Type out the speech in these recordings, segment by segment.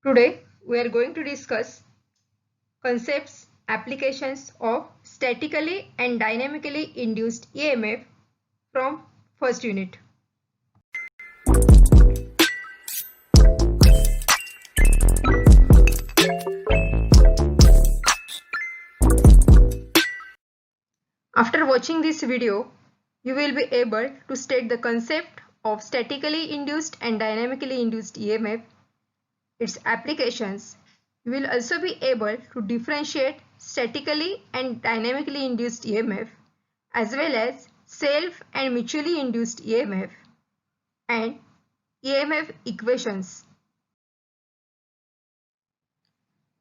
Today we are going to discuss concepts, applications of statically and dynamically induced EMF from first unit. After watching this video, you will be able to state the concept of statically induced and dynamically induced EMF, its applications. You will also be able to differentiate statically and dynamically induced EMF as well as self and mutually induced EMF and EMF equations.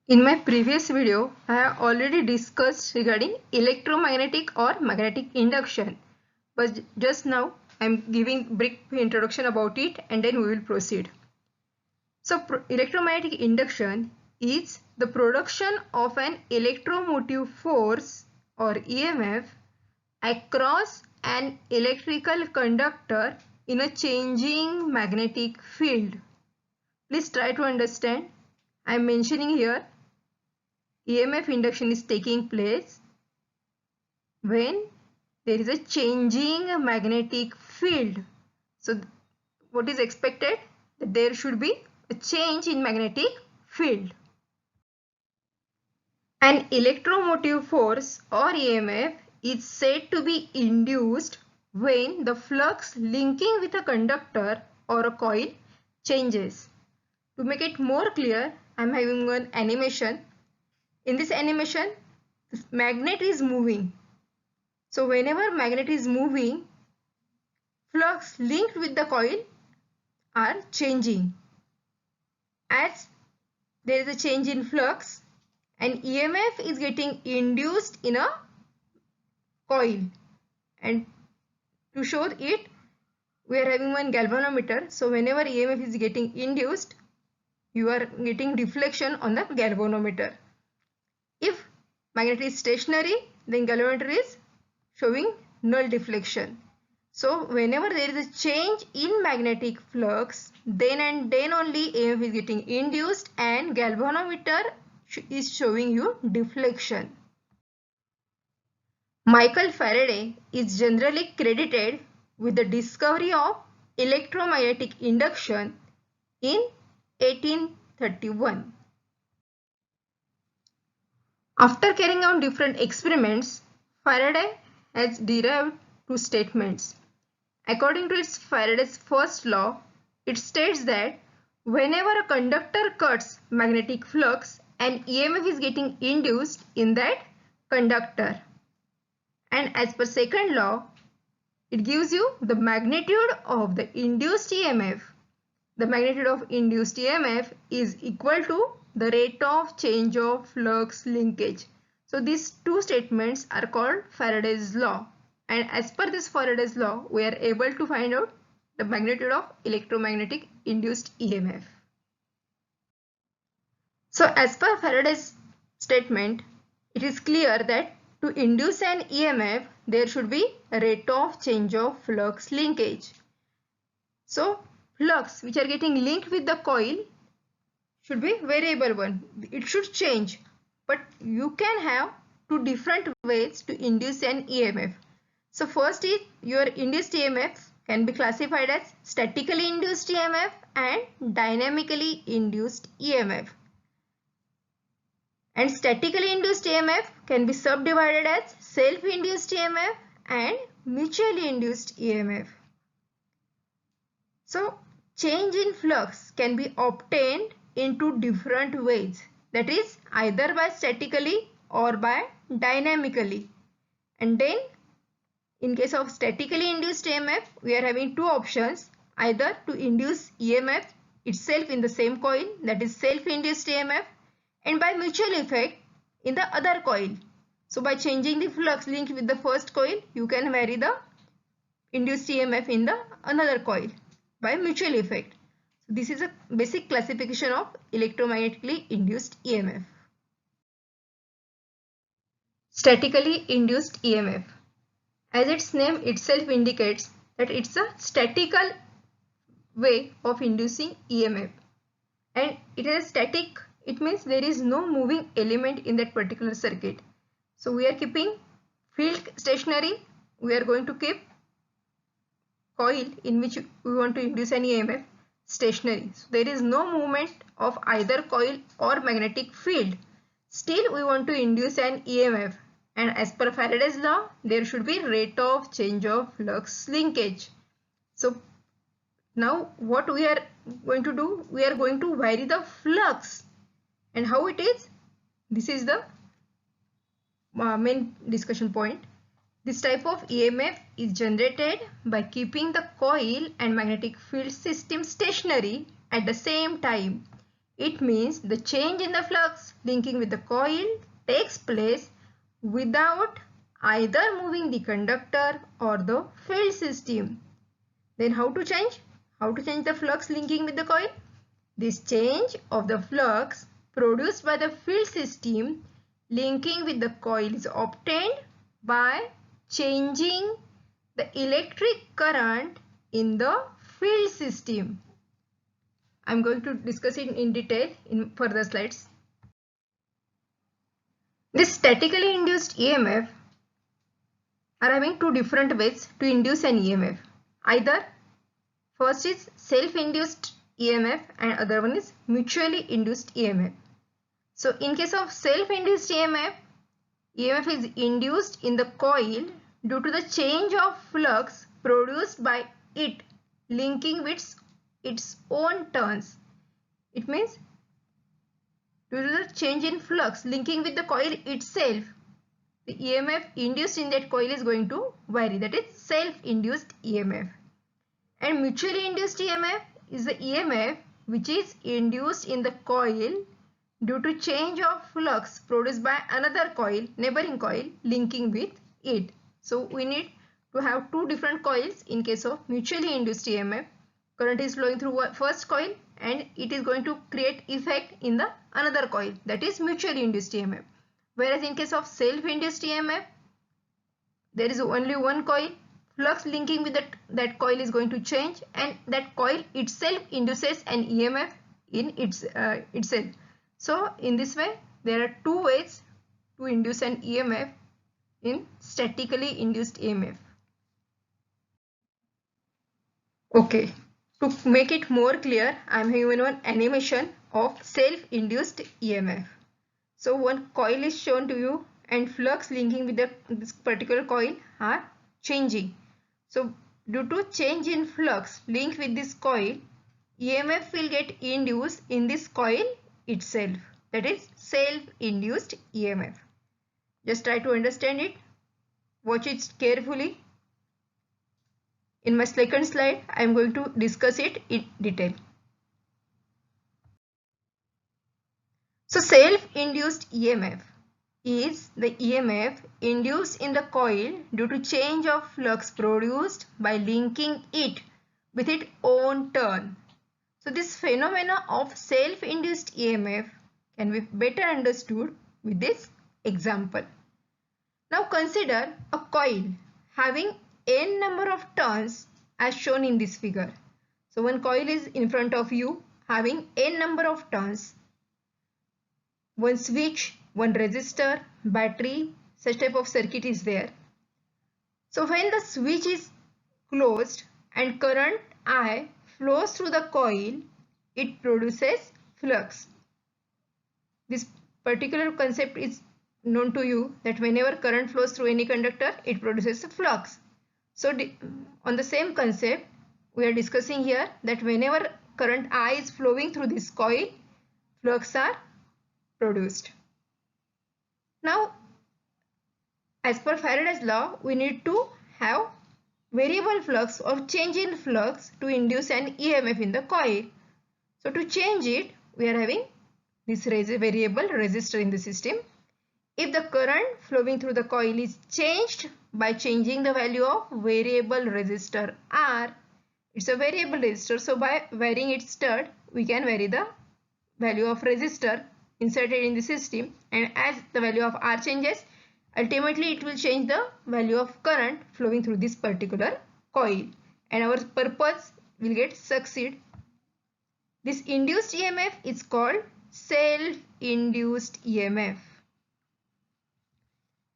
In my previous video, I have already discussed regarding electromagnetic or magnetic induction, but just now I am giving brief introduction about it and then we will proceed. So electromagnetic induction is the production of an electromotive force or EMF across an electrical conductor in a changing magnetic field. Please try to understand. I am mentioning here EMF induction is taking place when there is a changing magnetic field. So what is expected? That there should be a change in magnetic field. An electromotive force or EMF is said to be induced when the flux linking with a conductor or a coil changes. To make it more clear, I am having one animation. In this animation, the magnet is moving. So whenever magnet is moving, flux linked with the coil are changing. As there is a change in flux, an EMF is getting induced in a coil, and to show it we are having one galvanometer. So whenever EMF is getting induced, you are getting deflection on the galvanometer. If magnet is stationary, then galvanometer is showing null deflection. So whenever there is a change in magnetic flux, then and then only EMF is getting induced and galvanometer is showing you deflection. Michael Faraday is generally credited with the discovery of electromagnetic induction in 1831. After carrying out different experiments, Faraday has derived two statements. According to Faraday's first law, it states that whenever a conductor cuts magnetic flux, an EMF is getting induced in that conductor. And as per second law, it gives you the magnitude of the induced EMF. The magnitude of induced EMF is equal to the rate of change of flux linkage. So these two statements are called Faraday's law. And as per this Faraday's law, we are able to find out the magnitude of electromagnetic induced EMF. So as per Faraday's statement, it is clear that to induce an EMF, there should be a rate of change of flux linkage. So flux which are getting linked with the coil should be variable one. It should change, but you can have two different ways to induce an EMF. So first is your induced EMF can be classified as statically induced EMF and dynamically induced EMF. And statically induced EMF can be subdivided as self-induced EMF and mutually induced EMF. So change in flux can be obtained in two different ways, that is either by statically or by dynamically. And then in case of statically induced EMF, we are having two options, either to induce EMF itself in the same coil, that is self-induced EMF, and by mutual effect in the other coil. So by changing the flux linked with the first coil, you can vary the induced EMF in the another coil by mutual effect. So this is a basic classification of electromagnetically induced EMF. Statically induced EMF. As its name itself indicates that it's a statical way of inducing EMF. and it is static. It means there is no moving element in that particular circuit. So we are keeping field stationary. We are going to keep coil in which we want to induce an EMF stationary. So there is no movement of either coil or magnetic field. Still we want to induce an EMF, and as per Faraday's law there should be rate of change of flux linkage. So now what we are going to do, we are going to vary the flux. And how it is? This is the main discussion point. This type of EMF is generated by keeping the coil and magnetic field system stationary at the same time. It means the change in the flux linking with the coil takes place without either moving the conductor or the field system. Then how to change? How to change the flux linking with the coil? This change of the flux produced by the field system linking with the coil is obtained by changing the electric current in the field system. I am going to discuss it in detail in further slides. This statically induced EMF are having two different ways to induce an EMF. Either first is self-induced EMF and other one is mutually induced EMF. So in case of self-induced EMF, EMF is induced in the coil due to the change of flux produced by it linking with its own turns. It means due to the change in flux linking with the coil itself, the EMF induced in that coil is going to vary. That is self-induced EMF. And mutually induced EMF is the EMF which is induced in the coil due to change of flux produced by another coil, neighboring coil linking with it. So we need to have two different coils in case of mutually induced EMF. Current is flowing through first coil and it is going to create effect in the another coil, that is mutually induced EMF. Whereas in case of self-induced EMF, there is only one coil. Flux linking with that coil is going to change and that coil itself induces an EMF in itself. So in this way, there are two ways to induce an EMF in statically induced EMF. Okay, to make it more clear, I am having one animation of self-induced EMF. So one coil is shown to you and flux linking with this particular coil are changing. So due to change in flux linked with this coil, EMF will get induced in this coil itself. That is self-induced EMF. Just try to understand it. Watch it carefully. In my second slide, I am going to discuss it in detail. So self-induced EMF is the EMF induced in the coil due to change of flux produced by linking it with its own turn. So this phenomena of self-induced EMF can be better understood with this example. Now consider a coil having n number of turns as shown in this figure. So one coil is in front of you having n number of turns. One switch, one resistor, battery, such type of circuit is there. So when the switch is closed and current I flows through the coil, it produces flux. This particular concept is known to you that whenever current flows through any conductor, it produces a flux. So on the same concept, we are discussing here that whenever current I is flowing through this coil, flux are produced. Now, as per Faraday's law, we need to have variable flux or change in flux to induce an EMF in the coil. So to change it, we are having this variable resistor in the system. If the current flowing through the coil is changed by changing the value of variable resistor R, it's a variable resistor, so by varying its stud, we can vary the value of resistor inserted in the system, and as the value of R changes, ultimately it will change the value of current flowing through this particular coil, and our purpose will get succeed. This induced EMF is called self-induced EMF.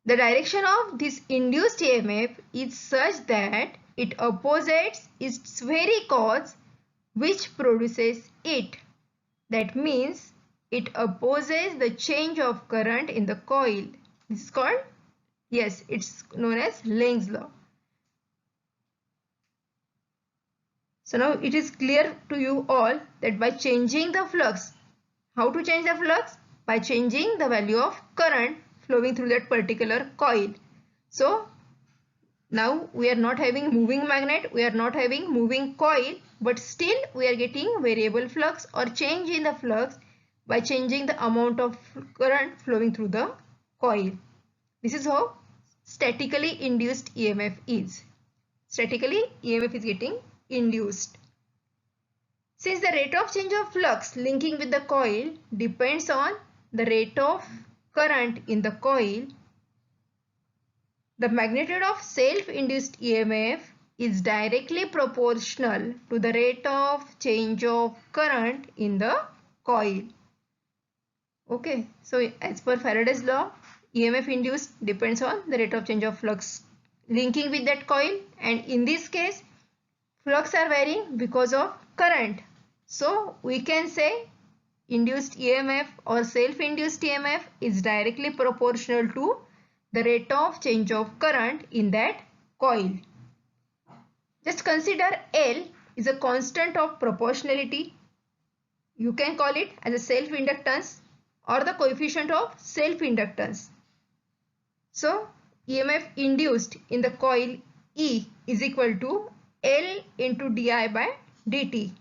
The direction of this induced EMF is such that it opposes its very cause which produces it. That means it opposes the change of current in the coil. This is called, yes, it's known as Lenz's law. So now it is clear to you all that by changing the flux, how to change the flux? By changing the value of current flowing through that particular coil. So now we are not having moving magnet, we are not having moving coil, but still we are getting variable flux or change in the flux by changing the amount of current flowing through the coil. This is how statically induced EMF is. Statically EMF is getting induced. Since the rate of change of flux linking with the coil depends on the rate of current in the coil, the magnitude of self-induced EMF is directly proportional to the rate of change of current in the coil. Okay, so as per Faraday's law, EMF induced depends on the rate of change of flux linking with that coil, and in this case flux are varying because of current. So we can say induced EMF or self-induced EMF is directly proportional to the rate of change of current in that coil. Just consider L is a constant of proportionality. You can call it as a self-inductance or the coefficient of self-inductance. So EMF induced in the coil E is equal to L into di by dt.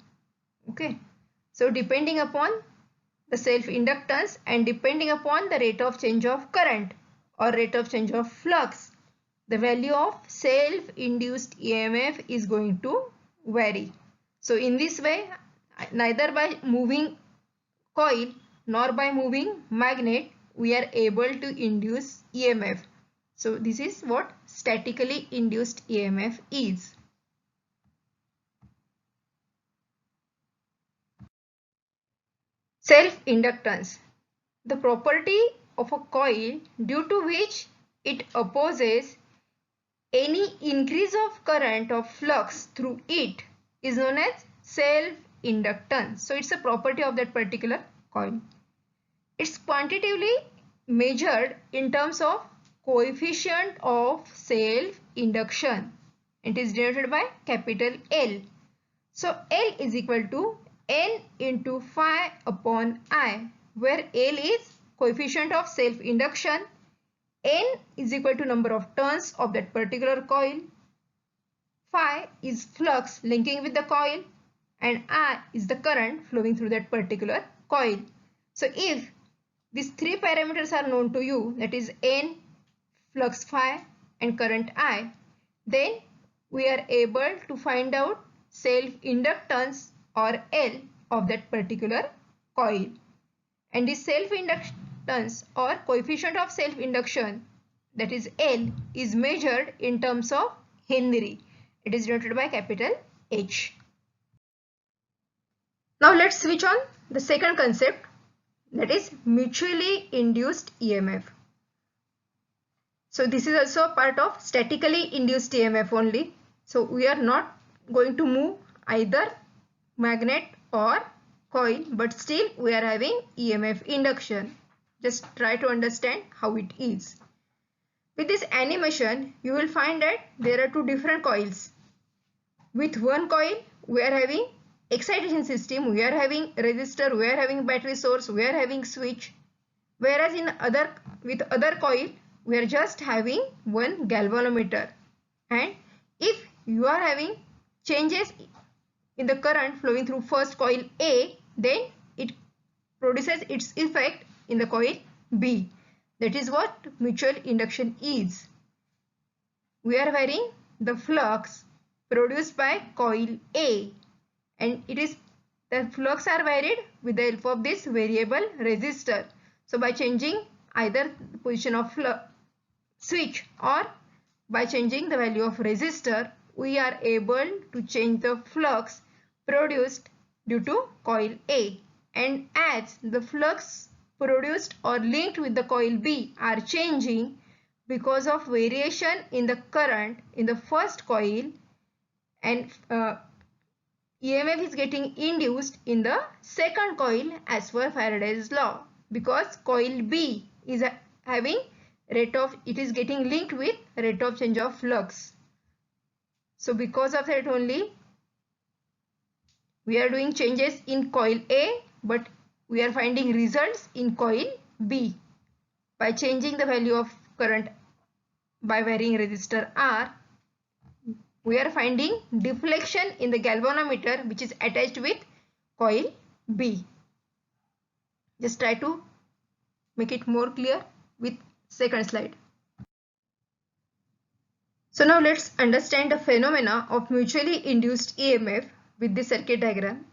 Okay. So depending upon the self-inductance and depending upon the rate of change of current or rate of change of flux, the value of self-induced EMF is going to vary. So in this way, neither by moving coil nor by moving magnet we are able to induce EMF. So this is what statically induced EMF is. Self-inductance, the property of a coil due to which it opposes any increase of current or flux through it is known as self-inductance. So it's a property of that particular coil. It's quantitatively measured in terms of coefficient of self-induction. It is denoted by capital L. So L is equal to N into phi upon I, where L is coefficient of self-induction, N is equal to number of turns of that particular coil, phi is flux linking with the coil, and I is the current flowing through that particular coil. So if these three parameters are known to you, that is N, flux phi and current I, then we are able to find out self-inductance or L of that particular coil. And this self-inductance or coefficient of self-induction, that is L, is measured in terms of Henry. It is denoted by capital H. Now let's switch on the second concept, that is mutually induced EMF. So this is also a part of statically induced EMF only. So we are not going to move either magnet or coil, but still we are having EMF induction. Just try to understand how it is. With this animation, you will find that there are two different coils. With one coil, we are having excitation system, we are having resistor, we are having battery source, we are having switch. Whereas with other coil, we are just having one galvanometer. And if you are having changes in the current flowing through first coil A, then it produces its effect in the coil B. That is what mutual induction is. We are varying the flux produced by coil A, and the flux are varied with the help of this variable resistor. So by changing either the position of switch or by changing the value of resistor, we are able to change the flux produced due to coil A, and as the flux produced or linked with the coil B are changing because of variation in the current in the first coil, and EMF is getting induced in the second coil as per Faraday's law, because coil B is having it is getting linked with rate of change of flux. So because of that only we are doing changes in coil A, but we are finding results in coil B. By changing the value of current by varying resistor R, we are finding deflection in the galvanometer which is attached with coil B. Just try to make it more clear with second slide. So now let's understand the phenomena of mutually induced EMF with the circuit diagram.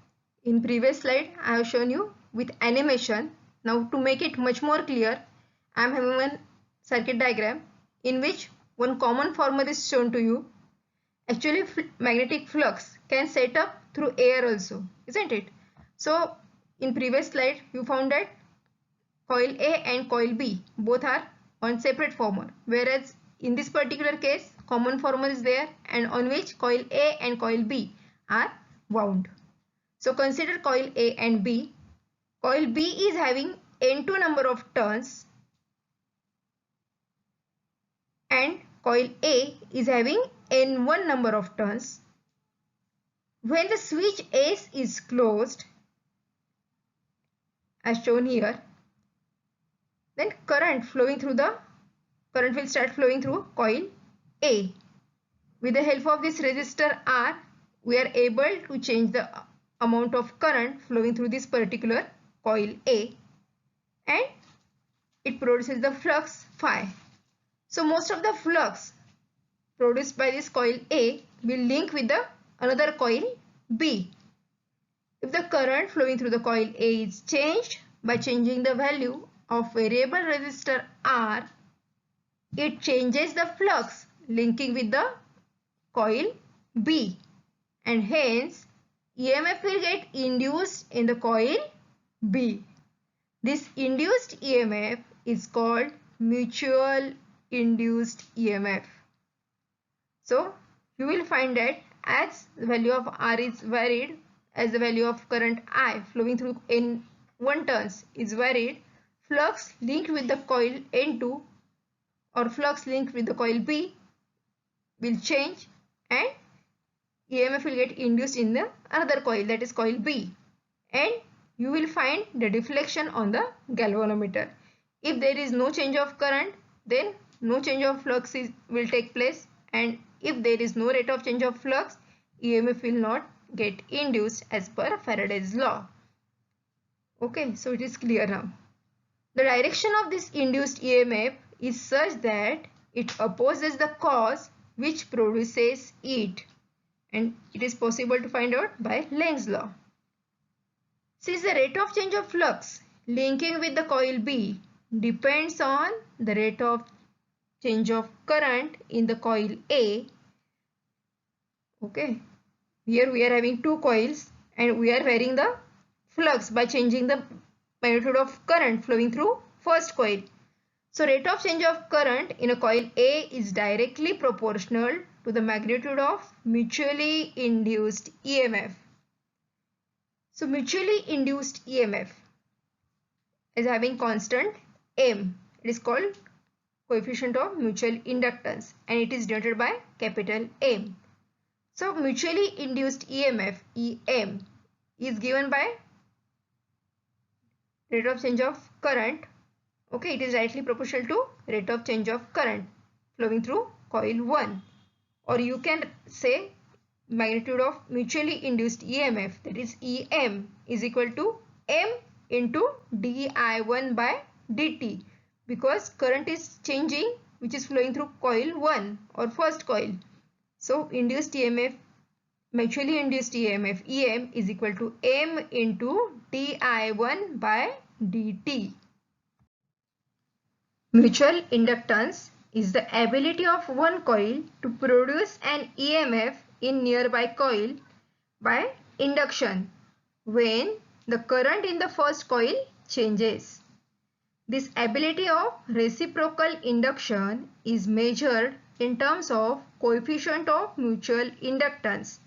In previous slide I have shown you with animation. Now to make it much more clear, I am having one circuit diagram in which one common formula is shown to you. Actually magnetic flux can set up through air also, isn't it? So in previous slide you found that coil A and coil B both are on separate formula, whereas in this particular case common formula is there and on which coil A and coil B are wound. So consider coil A and B. Coil B is having N2 number of turns and coil A is having N1 number of turns. When the switch S is closed, as shown here, then current will start flowing through coil A. With the help of this resistor R, we are able to change the amount of current flowing through this particular coil A, and it produces the flux phi. So most of the flux produced by this coil A will link with the another coil B. If the current flowing through the coil A is changed by changing the value of variable resistor R, it changes the flux linking with the coil B, and hence EMF will get induced in the coil B. This induced EMF is called mutual induced EMF. So you will find that as the value of R is varied, as the value of current I flowing through N1 turns is varied, flux linked with the coil N2 or flux linked with the coil B will change, and EMF will get induced in the another coil, that is coil B, and you will find the deflection on the galvanometer. If there is no change of current, then no change of flux will take place, and if there is no rate of change of flux, EMF will not get induced as per Faraday's law. Okay, so it is clear now. The direction of this induced EMF is such that it opposes the cause which produces it, and it is possible to find out by Lenz's law. Since the rate of change of flux linking with the coil B depends on the rate of change of current in the coil A. Okay, here we are having two coils and we are varying the flux by changing the magnitude of current flowing through first coil. So rate of change of current in a coil A is directly proportional to the magnitude of mutually induced EMF. So mutually induced EMF is having constant M. It is called coefficient of mutual inductance and it is denoted by capital M. So mutually induced EMF EM is given by rate of change of current. Okay, it is directly proportional to rate of change of current flowing through coil 1, or you can say magnitude of mutually induced EMF, that is EM, is equal to M into dI1 by dt, because current is changing which is flowing through coil 1 or first coil. So induced EMF, mutually induced EMF EM is equal to M into dI1 by dt. Mutual inductance is the ability of one coil to produce an EMF in nearby coil by induction. when the current in the first coil changes. This ability of reciprocal induction is measured in terms of coefficient of mutual inductance.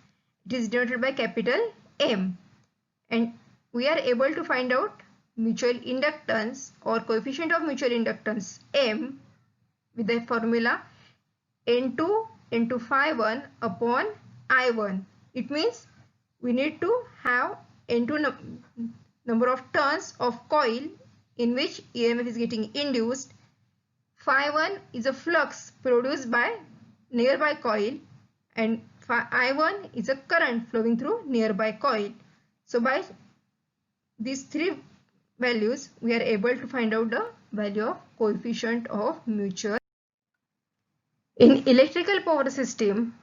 It is denoted by capital M, and we are able to find out mutual inductance or coefficient of mutual inductance M with the formula N2 into phi1 upon I1. It means we need to have N2 number of turns of coil in which EMF is getting induced. Phi1 is a flux produced by nearby coil, and I1 is a current flowing through nearby coil. So by these three values, we are able to find out the value of coefficient of mutual. In electrical power system,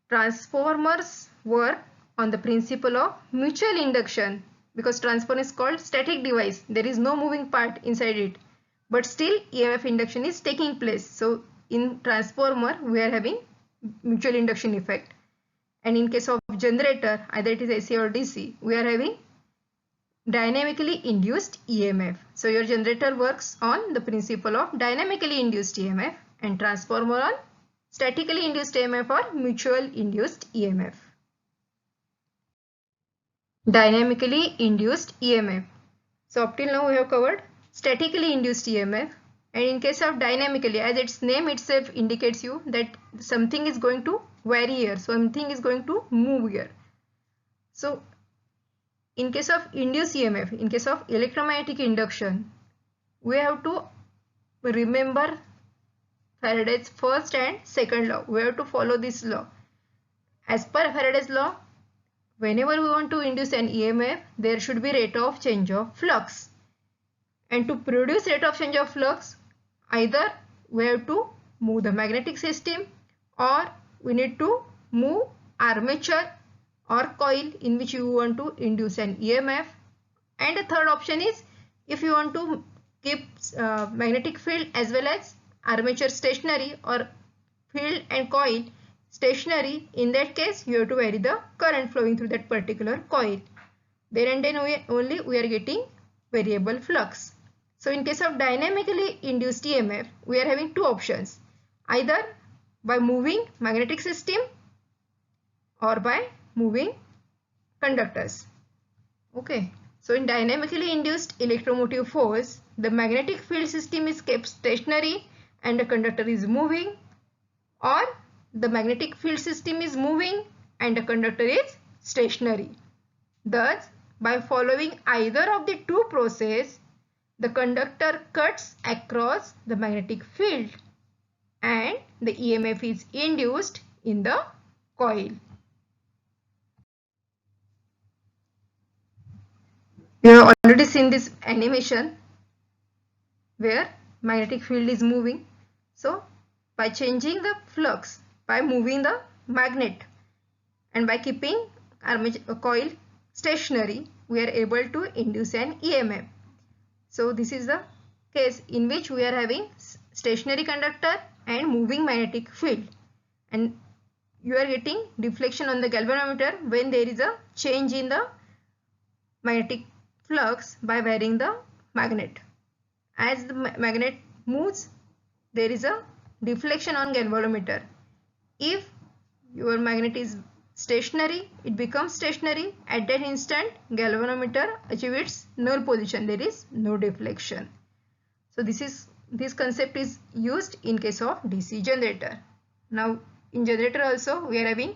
transformers work on the principle of mutual induction, because transformer is called static device. There is no moving part inside it, but still EMF induction is taking place. So in transformer, we are having mutual induction effect. And in case of generator, either it is AC or DC, we are having dynamically induced EMF. So your generator works on the principle of dynamically induced EMF, and transformer on statically induced EMF or mutual induced EMF. Dynamically induced EMF. So up till now we have covered statically induced EMF, and in case of dynamically, as its name itself indicates you that something is going to vary here, something is going to move here. So in case of induced EMF, in case of electromagnetic induction, we have to remember Faraday's first and second law. We have to follow this law. As per Faraday's law, whenever we want to induce an EMF, there should be rate of change of flux. And to produce rate of change of flux, either we have to move the magnetic system, or we need to move armature or coil in which you want to induce an EMF. And the third option is, if you want to keep magnetic field as well as armature stationary or field and coil stationary, in that case you have to vary the current flowing through that particular coil. There and then only we are getting variable flux. So in case of dynamically induced EMF, we are having two options, either by moving magnetic system or by moving conductors. Okay. So in dynamically induced electromotive force, the magnetic field system is kept stationary and the conductor is moving, or the magnetic field system is moving and the conductor is stationary. Thus, by following either of the two processes, the conductor cuts across the magnetic field and the EMF is induced in the coil. You have already seen this animation where magnetic field is moving. So by changing the flux, by moving the magnet and by keeping armature coil stationary, we are able to induce an EMF. So this is the case in which we are having stationary conductor and moving magnetic field, and you are getting deflection on the galvanometer when there is a change in the magnetic flux by varying the magnet. As the magnet moves, there is a deflection on galvanometer. If your magnet is stationary, it becomes stationary. At that instant, galvanometer achieves its null position. There is no deflection. So this concept is used in case of DC generator. Now in generator also we are having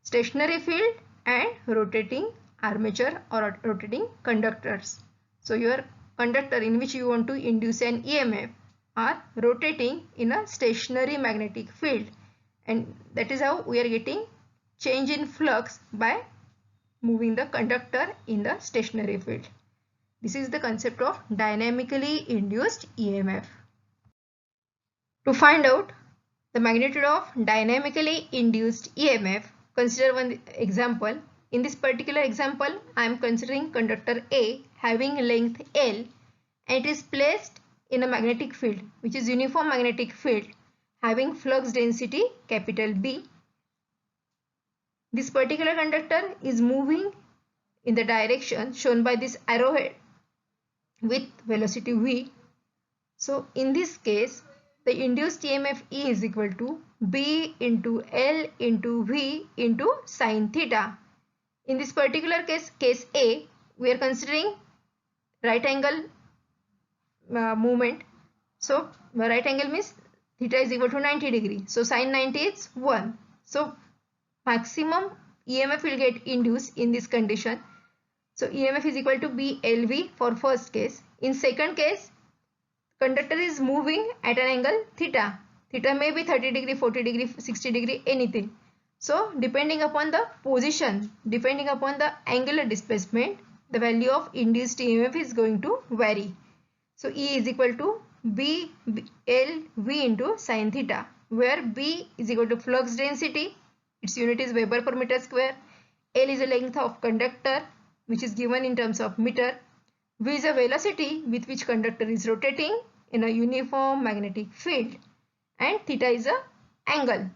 stationary field and rotating armature or rotating conductors. So your conductor in which you want to induce an EMF are rotating in a stationary magnetic field, and that is how we are getting change in flux by moving the conductor in the stationary field. This is the concept of dynamically induced EMF. To find out the magnitude of dynamically induced EMF, consider one example. In this particular example, I am considering conductor A having length L, and it is placed in a magnetic field which is uniform magnetic field having flux density capital B. This particular conductor is moving in the direction shown by this arrowhead with velocity v. So in this case, the induced EMF E is equal to B into L into V into sine theta. In this particular case, case A, we are considering right angle movement. So right angle means theta is equal to 90 degree. So sine 90 is 1. So maximum EMF will get induced in this condition. So EMF is equal to BLV for first case. In second case, conductor is moving at an angle theta. Theta may be 30 degree, 40 degree, 60 degree, anything. So depending upon the position, depending upon the angular displacement, the value of induced EMF is going to vary. So E is equal to BLV into sine theta, where B is equal to flux density, its unit is Weber per meter square. L is the length of conductor, which is given in terms of meter. V is a velocity with which conductor is rotating in a uniform magnetic field, and theta is a angle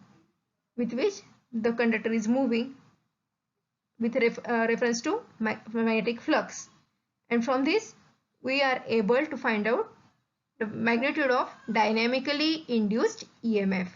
with which the conductor is moving with reference to magnetic flux. And from this we are able to find out the magnitude of dynamically induced EMF.